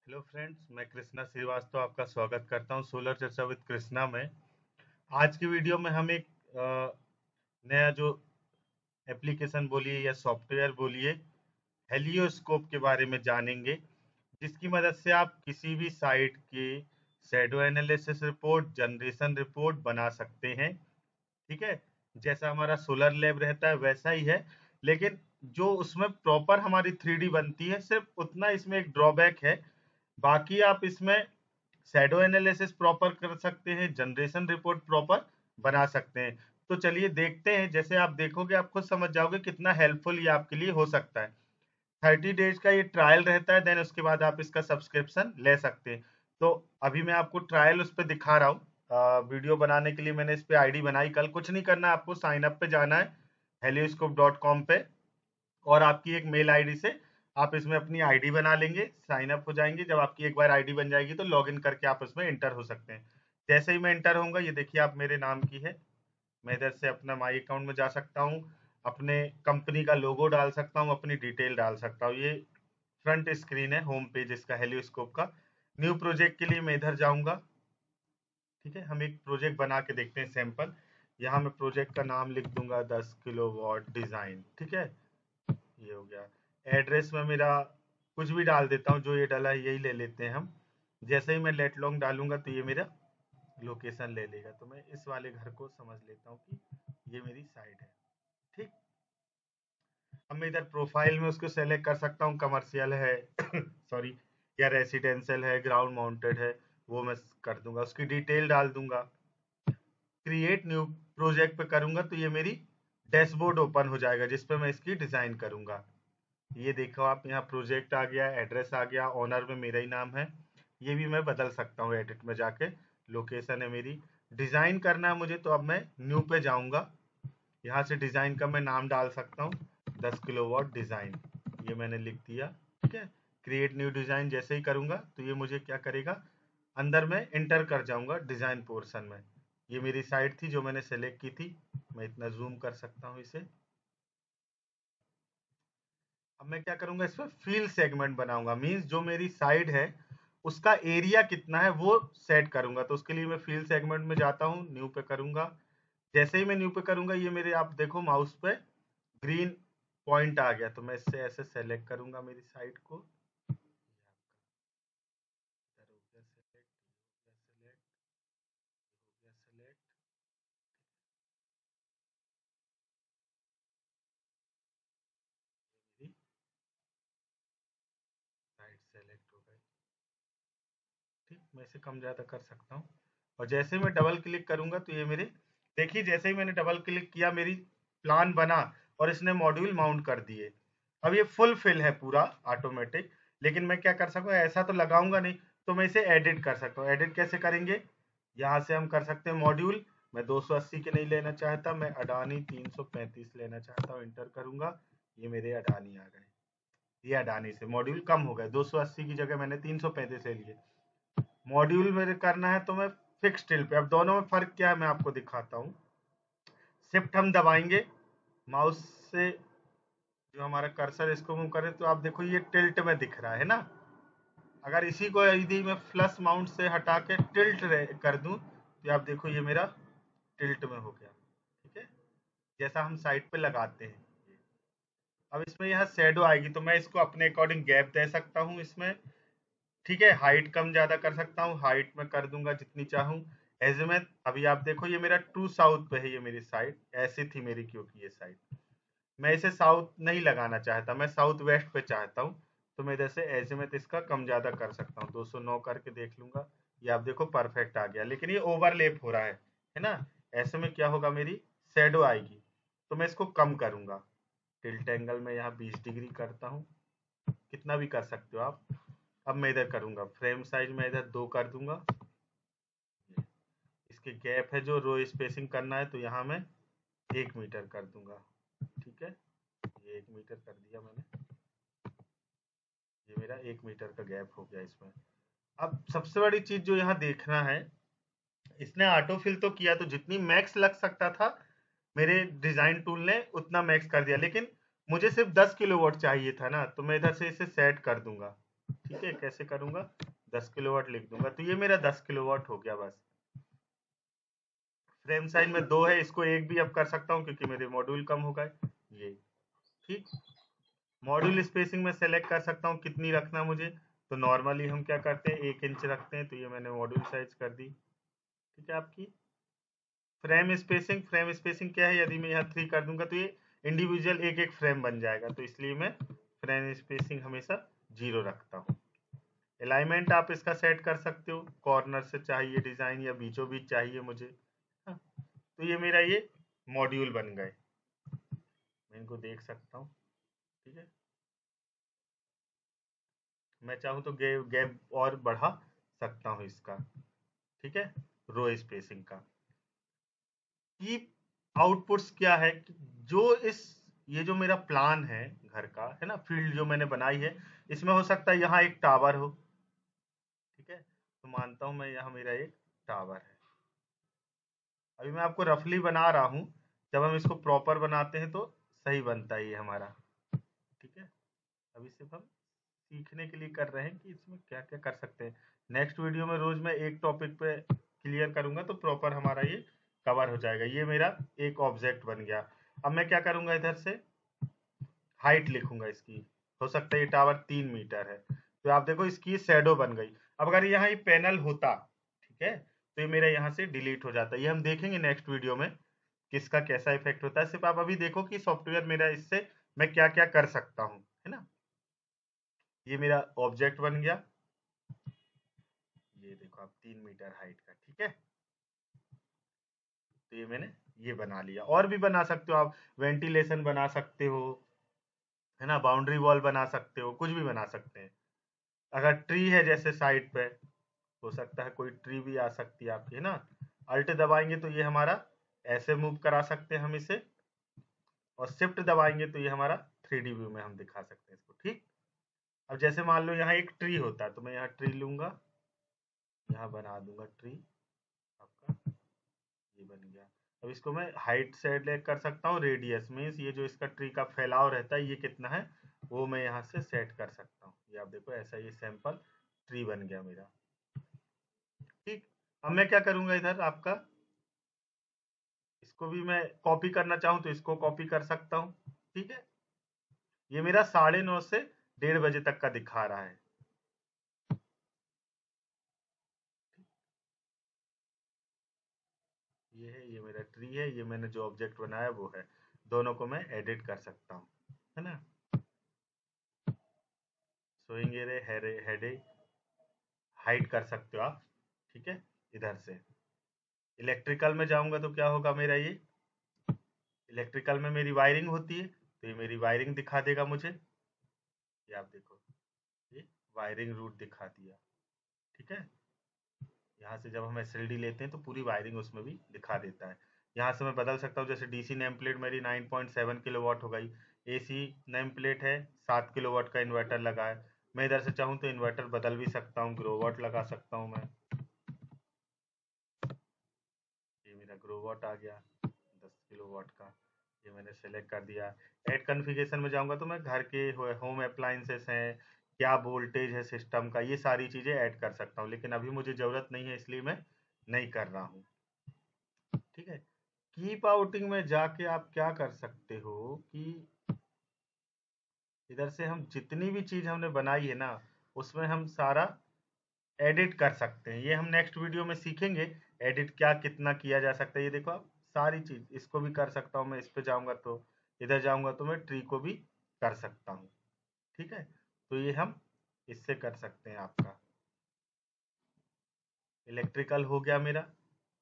Hello friends, मैं कृष्णा श्रीवास्तव आपका स्वागत करता हूं सोलर चर्चा विद कृष्णा में। आज की वीडियो में हम एक नया जो एप्लीकेशन बोलिए या सॉफ्टवेयर बोलिए, हेलियोस्कोप के बारे में जानेंगे, जिसकी मदद से आप किसी भी साइट की shadow analysis report, generation report बना सकते हैं। ठीक है, जैसा हमारा सोलर लैब रहता है वैसा ही है, लेकिन जो उसमें प्रॉपर हमारी 3D बनती है, सिर्फ उतना इसमें एक ड्रॉबैक है। बाकी आप इसमें शैडो एनालिसिस प्रॉपर कर सकते हैं, जनरेशन रिपोर्ट प्रॉपर बना सकते हैं। तो चलिए देखते हैं, जैसे आप देखोगे आप खुद समझ जाओगे कितना हेल्पफुल ये आपके लिए हो सकता है। 30 डेज का ये ट्रायल रहता है, देन उसके बाद आप इसका सब्सक्रिप्शन ले सकते हैं। तो अभी मैं आपको ट्रायल उस पर दिखा रहा हूँ। वीडियो बनाने के लिए मैंने इस पे आईडी बनाई। कल कुछ नहीं करना है, आपको साइन अप पे जाना है helioscope.com पे, और आपकी एक मेल आईडी से आप इसमें अपनी आईडी बना लेंगे, साइन अप हो जाएंगे। जब आपकी एक बार आईडी बन जाएगी तो लॉगिन करके आप उसमें इंटर हो सकते हैं। जैसे ही मैं इंटर होऊंगा, ये देखिए आप मेरे नाम की है, मैं इधर से अपना माई अकाउंट में जा सकता हूँ, अपने कंपनी का लोगो डाल सकता हूँ, अपनी डिटेल डाल सकता हूँ। ये फ्रंट स्क्रीन है, होम पेज इसका हेलियोस्कोप का। न्यू प्रोजेक्ट के लिए मैं इधर जाऊंगा। ठीक है, हम एक प्रोजेक्ट बना के देखते हैं सैंपल। यहाँ मैं प्रोजेक्ट का नाम लिख दूंगा 10 किलोवाट डिजाइन। ठीक है, ये हो गया। एड्रेस में मेरा कुछ भी डाल देता हूँ, जो ये डाला है यही ले लेते हैं हम। जैसे ही मैं लेट लॉन्ग डालूंगा तो ये मेरा लोकेशन ले लेगा। तो मैं इस वाले घर को समझ लेता हूँ कि ये मेरी साइट है। ठीक, अब मैं इधर प्रोफाइल में उसको सेलेक्ट कर सकता हूँ, कमर्शियल है सॉरी, या रेसिडेंशियल है, ग्राउंड माउंटेड है, वो मैं कर दूंगा, उसकी डिटेल डाल दूंगा। क्रिएट न्यू प्रोजेक्ट पे करूंगा तो ये मेरी डैशबोर्ड ओपन हो जाएगा, जिसपे मैं इसकी डिजाइन करूंगा। ये देखो आप, यहाँ प्रोजेक्ट आ गया, एड्रेस आ गया, ऑनर में मेरा ही नाम है। ये भी मैं बदल सकता हूँ एडिट में जाके। लोकेशन है मेरी, डिजाइन करना है मुझे, तो अब मैं न्यू पे जाऊंगा। यहाँ से डिजाइन का मैं नाम डाल सकता हूँ, 10 किलोवाट डिजाइन, ये मैंने लिख दिया। ठीक है, क्रिएट न्यू डिजाइन जैसे ही करूंगा तो ये मुझे क्या करेगा, अंदर में इंटर कर जाऊंगा डिजाइन पोर्शन में। ये मेरी साइट थी जो मैंने सेलेक्ट की थी। मैं इतना जूम कर सकता हूँ इसे। अब मैं क्या करूंगा, इसमें फील सेगमेंट बनाऊंगा, मींस जो मेरी साइड है उसका एरिया कितना है वो सेट करूंगा। तो उसके लिए मैं फील सेगमेंट में जाता हूँ, न्यू पे करूंगा। जैसे ही मैं न्यू पे करूंगा, ये मेरे आप देखो माउस पे ग्रीन पॉइंट आ गया, तो मैं इससे ऐसे सेलेक्ट करूंगा मेरी साइड को। साइड सेलेक्ट हो गई। ठीक, मैं इसे कम ज्यादा कर सकता हूँ। और जैसे मैं डबल क्लिक करूंगा तो ये मेरे, देखिए जैसे ही मैंने डबल क्लिक किया मेरी प्लान बना और इसने मॉड्यूल माउंट कर दिए। अब ये फुल फिल है पूरा ऑटोमेटिक, लेकिन मैं क्या कर सकता हूँ, ऐसा तो लगाऊंगा नहीं, तो मैं इसे एडिट कर सकता हूँ। एडिट कैसे करेंगे, यहाँ से हम कर सकते हैं मॉड्यूल। मैं 280 के नहीं लेना चाहता, मैं अडानी 335 लेना चाहता हूँ, इंटर करूंगा। ये मेरे अडानी आ गए। ये अडानी से मॉड्यूल कम हो गए, 280 की जगह मैंने 335 ले लिए। मॉड्यूल मेरे करना है तो मैं फिक्स टिल पे। अब दोनों में फर्क क्या है मैं आपको दिखाता हूँ। शिफ्ट हम दबाएंगे माउस से, जो हमारा कर्सर इसको मूव करें तो आप देखो ये टिल्ट में दिख रहा है ना। अगर इसी को यदि मैं प्लस माउंट से हटा के टिल्ट कर दूं तो आप देखो ये मेरा टिल्ट में हो गया। ठीक है, जैसा हम साइड पे लगाते हैं। अब इसमें यहाँ शेडो आएगी तो मैं इसको अपने अकॉर्डिंग गैप दे सकता हूँ इसमें। ठीक है, हाइट कम ज्यादा कर सकता हूँ, हाइट में कर दूंगा जितनी चाहूँ। एजिमुथ अभी आप देखो ये मेरा टू साउथ पे है, ये मेरी साइड ऐसी थी मेरी, क्योंकि ये साइड मैं इसे साउथ नहीं लगाना चाहता, मैं साउथ वेस्ट पे चाहता हूँ। तो मैं इधर से एजिमुथ इसका कम ज्यादा कर सकता हूँ, 209 करके देख लूंगा। ये आप देखो परफेक्ट आ गया, लेकिन ये ओवरलेप हो रहा है ना। ऐसे में क्या होगा, मेरी शेडो आएगी, तो मैं इसको कम करूंगा। टिल्ट एंगल में यहाँ 20 डिग्री करता हूँ, कितना भी कर सकते हो आप। अब मैं इधर करूंगा फ्रेम साइज में इधर 2 कर दूंगा। इसके गैप है जो रो स्पेसिंग करना है, तो यहाँ मैं 1 मीटर कर दूंगा। ठीक है, ये 1 मीटर कर दिया मैंने। ये मेरा 1 मीटर का गैप हो गया इसमें। अब सबसे बड़ी चीज जो यहाँ देखना है, इसने ऑटो फिल तो किया, तो जितनी मैक्स लग सकता था मेरे डिजाइन टूल ने उतना मैक्स कर दिया, लेकिन मुझे सिर्फ 10 किलोवाट चाहिए था ना, तो मैं इधर से इसे सेट कर दूंगा। ठीक है, कैसे करूंगा, 10 किलोवाट लिख दूंगा, तो ये मेरा 10 किलोवाट हो गया बस। फ्रेम साइज में 2 है, इसको 1 भी अब कर सकता हूँ क्योंकि मेरे मॉड्यूल कम हो गए ये। ठीक, मॉड्यूल स्पेसिंग में सेलेक्ट कर सकता हूँ कितनी रखना मुझे, तो नॉर्मली हम क्या करते हैं 1 इंच रखते हैं, तो ये मैंने मॉड्यूल साइज कर दी। ठीक है आपकी फ्रेम स्पेसिंग, फ्रेम स्पेसिंग क्या है, यदि मैं यहाँ 3 कर दूंगा तो ये इंडिविजुअल एक एक फ्रेम बन जाएगा, तो इसलिए मैं फ्रेम स्पेसिंग हमेशा 0 रखता हूँ। अलाइनमेंट आप इसका सेट कर सकते हो, कॉर्नर से चाहिए डिजाइन या बीचों बीच चाहिए मुझे। हाँ, तो ये मेरा ये मॉड्यूल बन गए, मैं इनको देख सकता हूँ। ठीक है, मैं चाहूँ तो गैप और बढ़ा सकता हूँ इसका। ठीक है, रो स्पेसिंग का। की आउटपुट्स क्या है, जो ये जो मेरा प्लान है घर का है ना, फील्ड जो मैंने बनाई है, इसमें हो सकता है यहाँ एक टावर हो। ठीक है, तो मानता हूँ मैं यहाँ मेरा एक टावर है। अभी मैं आपको रफली बना रहा हूँ, जब हम इसको प्रॉपर बनाते हैं तो सही बनता है ये हमारा। ठीक है, अभी सिर्फ हम सीखने के लिए कर रहे हैं कि इसमें क्या क्या कर सकते हैं। नेक्स्ट वीडियो में रोज मैं एक टॉपिक पे क्लियर करूंगा तो प्रॉपर हमारा ये कवर हो जाएगा। ये मेरा एक ऑब्जेक्ट बन गया। अब मैं क्या करूंगा, इधर से हाइट लिखूंगा इसकी। हो सकता है ये टावर 3 मीटर है, तो आप देखो इसकी शेडो बन गई। अब अगर यहाँ ये पैनल होता, ठीक है, तो ये मेरा यहाँ से डिलीट हो जाता। ये हम देखेंगे नेक्स्ट वीडियो में किसका कैसा इफेक्ट होता है। सिर्फ आप अभी देखो कि सॉफ्टवेयर मेरा इससे मैं क्या क्या कर सकता हूँ, है ना। ये मेरा ऑब्जेक्ट बन गया, ये देखो आप 3 मीटर हाइट का। ठीक है, तो ये मैंने ये बना लिया। और भी बना सकते हो आप, वेंटिलेशन बना सकते हो, है ना, बाउंड्री वॉल बना सकते हो, कुछ भी बना सकते हैं। अगर ट्री है जैसे साइड पे, हो सकता है कोई ट्री भी आ सकती है आपकी, है ना। अल्ट दबाएंगे तो ये हमारा ऐसे मूव करा सकते हैं हम इसे, और शिफ्ट दबाएंगे तो ये हमारा 3D व्यू में हम दिखा सकते हैं इसको। ठीक, अब जैसे मान लो यहाँ एक ट्री होता है, तो मैं यहाँ ट्री लूंगा, यहाँ बना दूंगा ट्री आपका, ये बन गया। अब इसको मैं हाइट सेलेक्ट कर सकता हूँ, रेडियस मीन्स ये जो इसका ट्री का फैलाव रहता है ये कितना है, वो मैं यहाँ से सेट कर सकता हूँ। ये आप देखो ऐसा ये सैंपल ट्री बन गया मेरा। ठीक, अब मैं क्या करूंगा, इधर आपका इसको भी मैं कॉपी करना चाहूँ तो इसको कॉपी कर सकता हूँ। ठीक है, ये मेरा 9:30 से 1:30 तक का दिखा रहा है। ये है, ये मेरा ट्री है, ये मैंने जो ऑब्जेक्ट बनाया वो है। दोनों को मैं एडिट कर सकता हूँ, है ना। शोइंग एरे हेड हाइड कर सकते हो आप। ठीक है, इधर से इलेक्ट्रिकल में जाऊंगा तो क्या होगा मेरा, ये इलेक्ट्रिकल में मेरी वायरिंग होती है, तो ये मेरी वायरिंग दिखा देगा मुझे। ये आप देखो, ये वायरिंग रूट दिखा दिया। ठीक है, यहाँ से जब हम एसएलडी लेते हैं तो पूरी वायरिंग उसमें भी दिखा देता है। यहाँ से मैं बदल सकता हूँ, जैसे डीसी नेम प्लेट मेरी 9.7 किलोवाट हो गई, एसी नेम प्लेट है 7 किलोवाट का इन्वर्टर लगा है। मैं इधर से चाहूँ तो इन्वर्टर बदल भी सकता हूँ, ग्रोवाट लगा सकता हूँ मैं। ये मेरा ग्रोवाट आ गया 10 किलोवाट का, ये मैंने सेलेक्ट कर दिया। ऐड कॉन्फ़िगरेशन में जाऊंगा तो मैं घर के होम अप्लायंसेस हैं, क्या वोल्टेज है सिस्टम का, ये सारी चीज़ें ऐड कर सकता हूँ, लेकिन अभी मुझे ज़रूरत नहीं है इसलिए मैं नहीं कर रहा हूँ। ठीक है, कीप आउटिंग में जाके आप क्या कर सकते हो कि इधर से हम जितनी भी चीज़ हमने बनाई है ना, उसमें हम सारा एडिट कर सकते हैं। ये हम नेक्स्ट वीडियो में सीखेंगे एडिट क्या कितना किया जा सकता है। ये देखो आप सारी चीज़, इसको भी कर सकता हूँ मैं, इस पे जाऊंगा तो, इधर जाऊंगा तो मैं ट्री को भी कर सकता हूँ। ठीक है, तो ये हम इससे कर सकते हैं आपका। इलेक्ट्रिकल हो गया मेरा।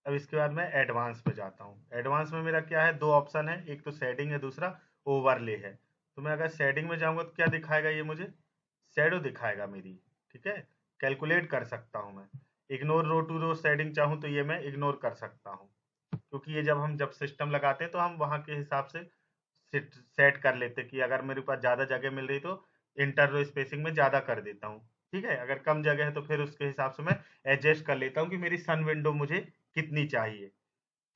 अब इसके बाद मैं एडवांस पे जाता हूँ। एडवांस में मेरा क्या है, 2 ऑप्शन है, एक तो शेडिंग है, दूसरा ओवरले है। तो मैं अगर शेडिंग में जाऊंगा तो क्या दिखाएगा, ये मुझे शेडो दिखाएगा मेरी। ठीक है, कैलकुलेट कर सकता हूँ मैं। Ignore row to row shading चाहूँ तो ये मैं इग्नोर कर सकता हूँ, क्योंकि ये जब सिस्टम लगाते हैं तो हम वहाँ के हिसाब से सेट कर लेते कि अगर मेरे पास ज़्यादा जगह मिल रही तो इंटर रो स्पेसिंग में ज़्यादा कर देता हूँ। ठीक है, अगर कम जगह है तो फिर उसके हिसाब से मैं एडजस्ट कर लेता हूँ कि मेरी सन विंडो मुझे कितनी चाहिए।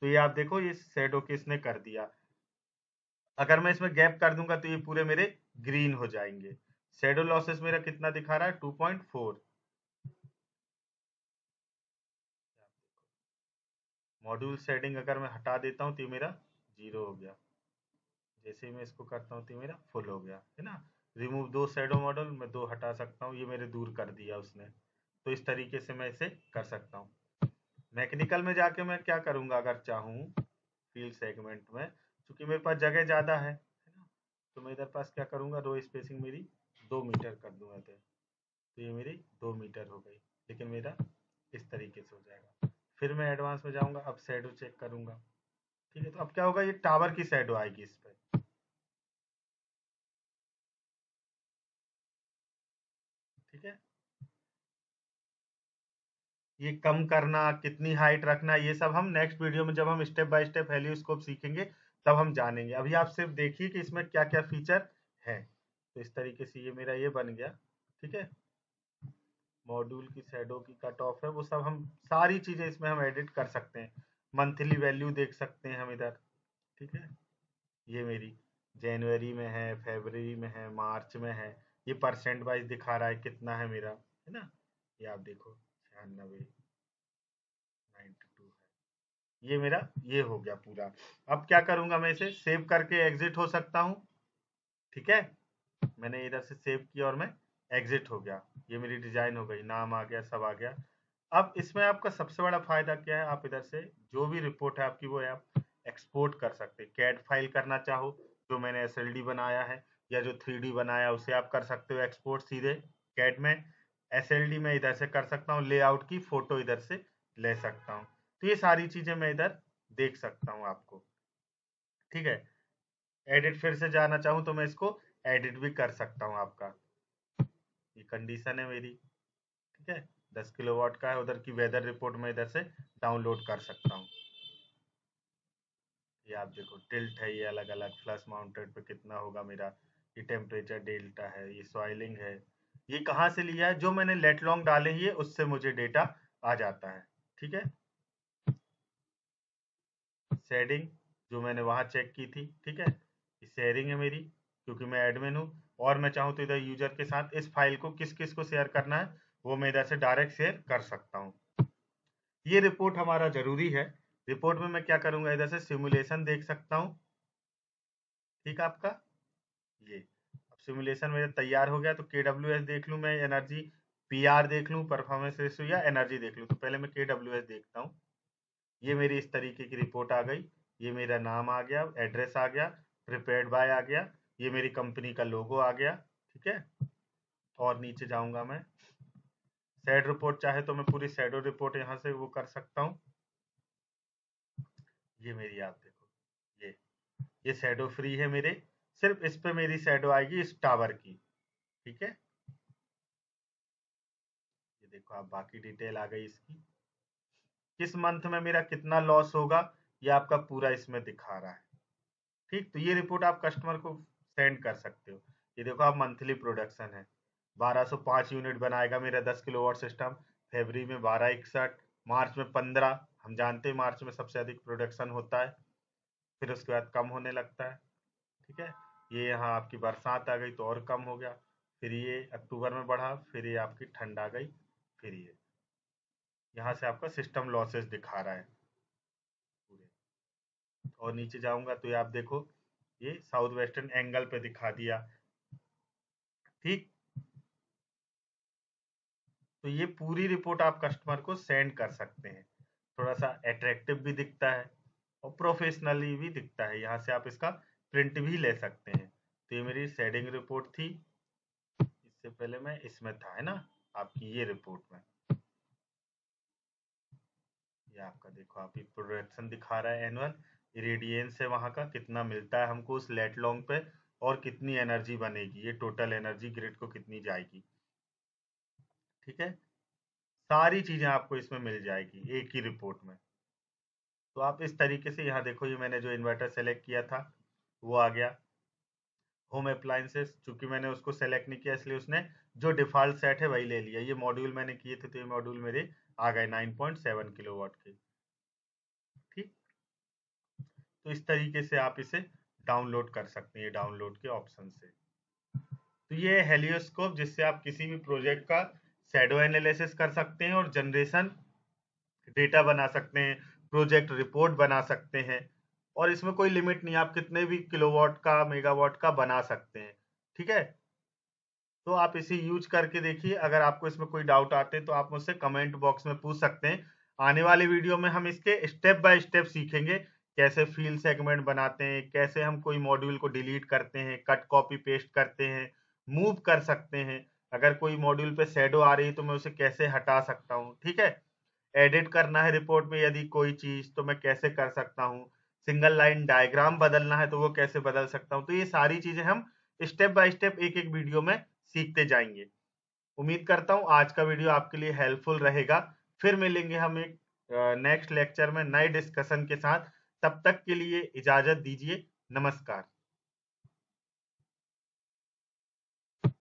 तो ये आप देखो ये शेडो किसने कर दिया। अगर मैं इसमें गैप कर दूंगा तो ये पूरे मेरे ग्रीन हो जाएंगे। शेडो लॉसेस मेरा कितना दिखा रहा है, 2.4। मॉड्यूल शेडिंग अगर मैं हटा देता हूँ तो ये मेरा 0 हो गया। जैसे ही मैं इसको करता हूँ तो ये मेरा फुल हो गया, है ना। रिमूव दो शेडो मॉडल, मैं 2 हटा सकता हूँ, ये मेरे दूर कर दिया उसने। तो इस तरीके से मैं इसे कर सकता हूँ। मैकेनिकल में जाके मैं क्या करूँगा, अगर चाहूँ फील्ड सेगमेंट में, क्योंकि मेरे पास जगह ज़्यादा है ना, तो मैं इधर पास क्या करूँगा, रो स्पेसिंग मेरी 2 मीटर कर दूंगा। तो ये मेरी 2 मीटर हो गई, लेकिन मेरा इस तरीके से हो जाएगा। फिर मैं एडवांस में जाऊँगा, अब शैडो चेक करूँगा। ठीक है, तो अब क्या होगा, ये टावर की शैडो आएगी इस पे। ठीक है, ये कम करना, कितनी हाइट रखना, ये सब हम नेक्स्ट वीडियो में जब हम स्टेप बाय स्टेप हेलियोस्कोप सीखेंगे तब हम जानेंगे। अभी आप सिर्फ देखिए कि इसमें क्या क्या फीचर है। तो इस तरीके से ये मेरा ये बन गया। ठीक है, मॉड्यूल की शैडो की कट ऑफ है, वो सब हम सारी चीजें इसमें हम एडिट कर सकते हैं। मंथली वैल्यू देख सकते हैं हम इधर। ठीक है, ये मेरी जनवरी में है, फरवरी में है, मार्च में है। ये परसेंट वाइज दिखा रहा है कितना है मेरा, है ना। ये आप देखो 96, 92 है। ये मेरा ये हो गया पूरा। अब क्या करूंगा, मैं इसे सेव करके एग्जिट हो सकता हूँ। ठीक है, मैंने इधर से सेव किया और मैं एग्जिट हो गया। ये मेरी डिजाइन हो गई, नाम आ गया, सब आ गया। अब इसमें आपका सबसे बड़ा फायदा क्या है, आप इधर से जो भी रिपोर्ट है आपकी, वो है आप एक्सपोर्ट कर सकते हैं। कैड फाइल करना चाहो, जो मैंने एसएलडी बनाया है या जो 3D बनाया, उसे आप कर सकते हो एक्सपोर्ट सीधे कैड में। एसएलडी में इधर से कर सकता हूँ, लेआउट की फोटो इधर से ले सकता हूँ। तो ये सारी चीजें मैं इधर देख सकता हूँ आपको। ठीक है, एडिट फिर से जाना चाहूँ तो मैं इसको एडिट भी कर सकता हूँ आपका। ये कंडीशन है मेरी। ठीक है, 10 किलोवाट का है। उधर की वेदर रिपोर्ट में इधर से डाउनलोड कर सकता हूँ। ये आप देखो टिल्ट है, ये अलग अलग फ्लश माउंटेड पे कितना होगा मेरा। ये टेम्परेचर डेल्टा है, ये सॉइलिंग है। ये कहाँ से लिया है, जो मैंने लेट लॉन्ग डाले ही है उससे मुझे डेटा आ जाता है। ठीक है, शेडिंग जो मैंने वहां चेक की थी। ठीक है, ये शेयरिंग है मेरी, क्योंकि मैं एडमिन हूँ। और मैं चाहूँ तो इधर यूजर के साथ इस फाइल को किस किस को शेयर करना है, वो मैं इधर से डायरेक्ट शेयर कर सकता हूँ। ये रिपोर्ट हमारा जरूरी है। रिपोर्ट में मैं क्या करूंगा, इधर से सिमुलेशन देख सकता हूँ। ठीक है, आपका ये अब सिमुलेशन मेरा तैयार हो गया। तो KWS देख लूँ मैं, एनर्जी PR देख लूँ, परफॉर्मेंस रेशियो या एनर्जी देख लूँ। तो पहले मैं KWS देखता हूँ। ये मेरी इस तरीके की रिपोर्ट आ गई। ये मेरा नाम आ गया, एड्रेस आ गया, प्रिपेयर्ड बाय आ गया, ये मेरी कंपनी का लोगो आ गया। ठीक है, और नीचे जाऊंगा मैं, सैड रिपोर्ट चाहे तो मैं पूरी सैडो रिपोर्ट यहाँ से वो कर सकता हूँ। ये मेरी आप देखो, ये शैडो फ्री है मेरे। सिर्फ इस पे मेरी शैडो आएगी इस टावर की। ठीक है, ये देखो आप, बाकी डिटेल आ गई इसकी। किस मंथ में मेरा कितना लॉस होगा, ये आपका पूरा इसमें दिखा रहा है। ठीक, तो ये रिपोर्ट आप कस्टमर को सेंड कर सकते हो। ये देखो आप, मंथली प्रोडक्शन है 1205 यूनिट बनाएगा मेरा 10 किलोवाट सिस्टम। फरवरी में 1261, मार्च में 15। हम जानते हैं मार्च में सबसे अधिक प्रोडक्शन होता है, फिर उसके बाद कम होने लगता है। ठीक है, ये यहाँ आपकी बरसात आ गई तो और कम हो गया। फिर ये अक्टूबर में बढ़ा, फिर ये आपकी ठंड आ गई। फिर ये यहाँ से आपका सिस्टम लॉसेस दिखा रहा है पूरे। और नीचे जाऊंगा तो ये आप देखो, ये साउथ वेस्टर्न एंगल पे दिखा दिया। ठीक, तो ये पूरी रिपोर्ट आप कस्टमर को सेंड कर सकते हैं। थोड़ा सा अट्रैक्टिव भी दिखता है और प्रोफेशनली भी दिखता है। यहाँ से आप इसका प्रिंट भी ले सकते हैं। तो ये मेरी शेडिंग रिपोर्ट थी। इससे पहले मैं इसमें था, है ना, आपकी ये रिपोर्ट में। ये आपका देखो, आप ये प्रोडक्शन दिखा रहा है एनुअल। इरेडियंस है वहाँ का, कितना मिलता है हमको उस लेट लॉन्ग पे, और कितनी एनर्जी बनेगी, ये टोटल एनर्जी ग्रिड को कितनी जाएगी। ठीक है, सारी चीजें आपको इसमें मिल जाएगी एक ही रिपोर्ट में। तो आप इस तरीके से यहाँ देखो, ये मैंने जो इन्वर्टर सेलेक्ट किया था वो आ गया। होम अप्लायंसेस, चूंकि मैंने उसको सेलेक्ट नहीं किया इसलिए उसने जो डिफॉल्ट सेट है वही ले लिया। ये मॉड्यूल मैंने किए थे तो ये मॉड्यूल मेरे आ गए 9.7 किलोवाट के। ठीक, तो इस तरीके से आप इसे डाउनलोड कर सकते हैं, डाउनलोड के ऑप्शन से। तो ये है हेलियोस्कोप, जिससे आप किसी भी प्रोजेक्ट का शैडो एनालिसिस कर सकते हैं और जनरेशन डेटा बना सकते हैं, प्रोजेक्ट रिपोर्ट बना सकते हैं। और इसमें कोई लिमिट नहीं, आप कितने भी किलोवाट का मेगावाट का बना सकते हैं। ठीक है, तो आप इसे यूज करके देखिए। अगर आपको इसमें कोई डाउट आते हैं तो आप मुझसे कमेंट बॉक्स में पूछ सकते हैं। आने वाले वीडियो में हम इसके स्टेप बाय स्टेप सीखेंगे, कैसे फील्ड सेगमेंट बनाते हैं, कैसे हम कोई मॉड्यूल को डिलीट करते हैं, कट कॉपी पेस्ट करते हैं, मूव कर सकते हैं। अगर कोई मॉड्यूल पे शैडो आ रही है तो मैं उसे कैसे हटा सकता हूँ। ठीक है, एडिट करना है रिपोर्ट में यदि कोई चीज, तो मैं कैसे कर सकता हूँ। सिंगल लाइन डायग्राम बदलना है तो वो कैसे बदल सकता हूँ। तो ये सारी चीजें हम स्टेप बाय स्टेप एक एक वीडियो में सीखते जाएंगे। उम्मीद करता हूँ आज का वीडियो आपके लिए हेल्पफुल रहेगा। फिर मिलेंगे हम एक नेक्स्ट लेक्चर में नए डिस्कशन के साथ। तब तक के लिए इजाजत दीजिए। नमस्कार।